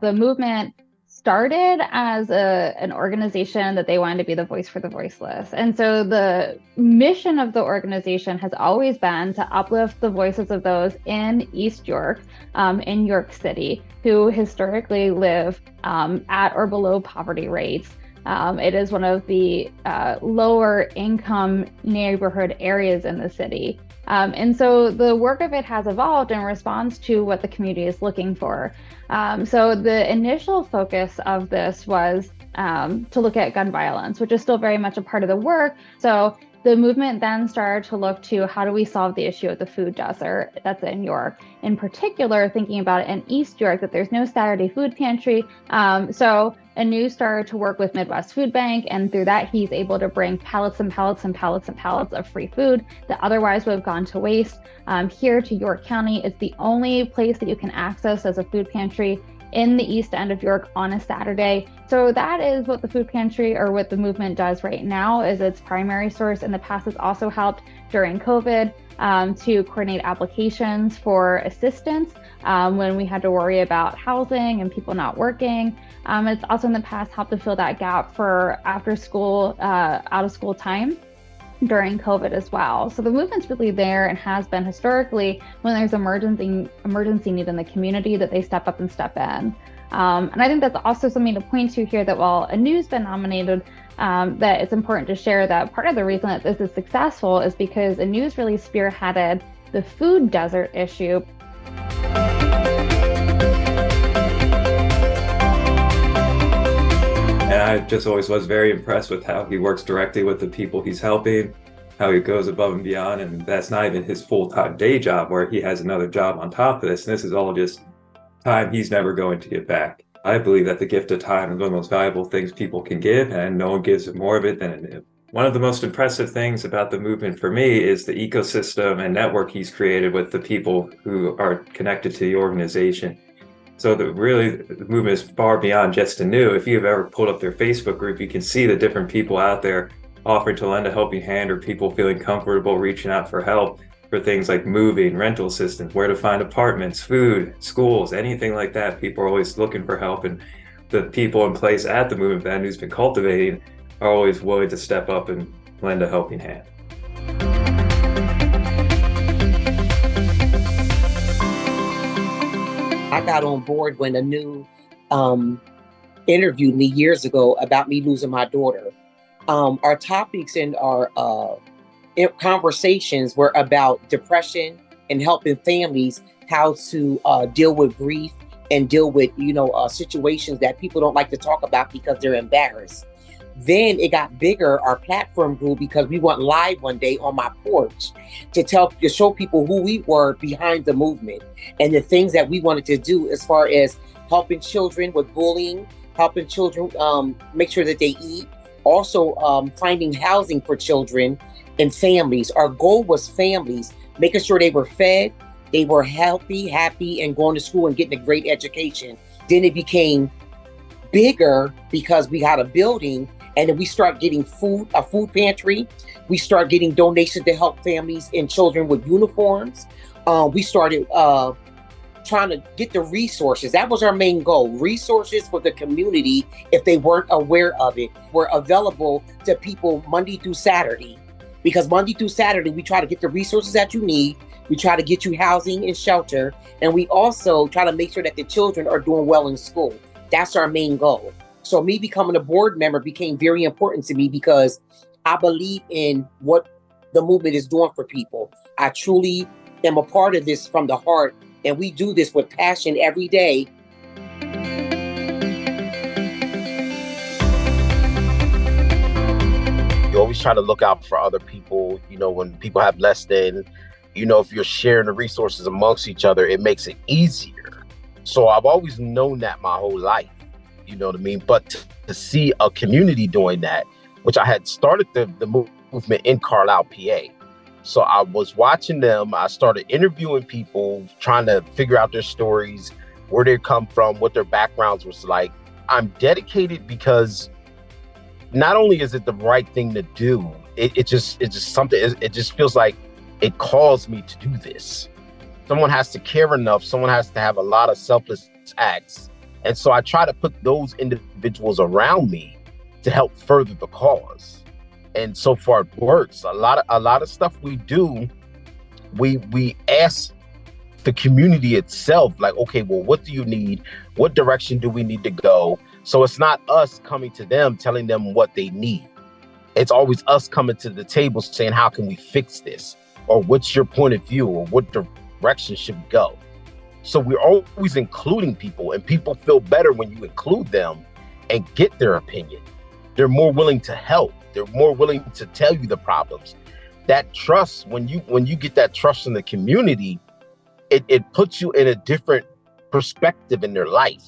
the movement started as an organization that they wanted to be the voice for the voiceless. And so the mission of the organization has always been to uplift the voices of those in East York, in York City, who historically live at or below poverty rates. It is one of the lower income neighborhood areas in the city. And so the work of it has evolved in response to what the community is looking for. So the initial focus of this was to look at gun violence, which is still very much a part of the work. So the movement then started to look to how do we solve the issue of the food desert that's in York. In particular, thinking about it in East York, that there's no Saturday food pantry. So Anu started to work with Midwest Food Bank, and through that, he's able to bring pallets and pallets and pallets and pallets of free food that otherwise would have gone to waste here to York County. It's the only place that you can access as a food pantry in the East End of York on a Saturday. So that is what the food pantry, or what the movement does right now, is its primary source. In the past, it's also helped during COVID to coordinate applications for assistance when we had to worry about housing and people not working. It's also in the past helped to fill that gap for after school, out of school time during COVID as well. So the movement's really there and has been historically when there's emergency need in the community that they step up and step in. And I think that's also something to point to here, that while Anu's been nominated, that it's important to share that part of the reason that this is successful is because Anu's really spearheaded the food desert issue. And I just always was very impressed with how he works directly with the people he's helping, how he goes above and beyond. And that's not even his full-time day job, where he has another job on top of this. And this is all just time he's never going to get back. I believe that the gift of time is one of the most valuable things people can give, and no one gives more of it than it. One of the most impressive things about the movement for me is the ecosystem and network he's created with the people who are connected to the organization. So the movement is far beyond just Anu. If you've ever pulled up their Facebook group, you can see the different people out there offering to lend a helping hand, or people feeling comfortable reaching out for help for things like moving, rental assistance, where to find apartments, food, schools, anything like that. People are always looking for help, and the people in place at the movement that Anu's been cultivating are always willing to step up and lend a helping hand. I got on board when Anu interviewed me years ago about me losing my daughter. Our topics and our conversations were about depression and helping families how to deal with grief and deal with, situations that people don't like to talk about because they're embarrassed. Then it got bigger, our platform grew, because we went live one day on my porch to show people who we were behind the movement and the things that we wanted to do as far as helping children with bullying, helping children make sure that they eat, also finding housing for children and families. Our goal was families, making sure they were fed, they were healthy, happy, and going to school and getting a great education. Then it became bigger because we had a building, and then we start getting a food pantry. We start getting donations to help families and children with uniforms. We started trying to get the resources. That was our main goal. Resources for the community, if they weren't aware of it, were available to people Monday through Saturday. Because Monday through Saturday, we try to get the resources that you need. We try to get you housing and shelter. And we also try to make sure that the children are doing well in school. That's our main goal. So me becoming a board member became very important to me, because I believe in what the movement is doing for people. I truly am a part of this from the heart, and we do this with passion every day. You always try to look out for other people, when people have less than, if you're sharing the resources amongst each other, it makes it easier. So I've always known that my whole life, you know what I mean? But to see a community doing that, which I had started the movement in Carlisle, PA. So I was watching them. I started interviewing people, trying to figure out their stories, where they come from, what their backgrounds was like. I'm dedicated because not only is it the right thing to do, it just something, it just feels like it calls me to do this. Someone has to care enough. Someone has to have a lot of selfless acts And so I try to put those individuals around me to help further the cause. And so far it works. A lot of stuff we do, we ask the community itself, like, okay, well, what do you need? What direction do we need to go? So it's not us coming to them, telling them what they need. It's always us coming to the table saying, how can we fix this? Or what's your point of view? Or what direction should we go? So we're always including people, and people feel better when you include them and get their opinion. They're more willing to help. They're more willing to tell you the problems. That trust, when you get that trust in the community, it puts you in a different perspective in their life.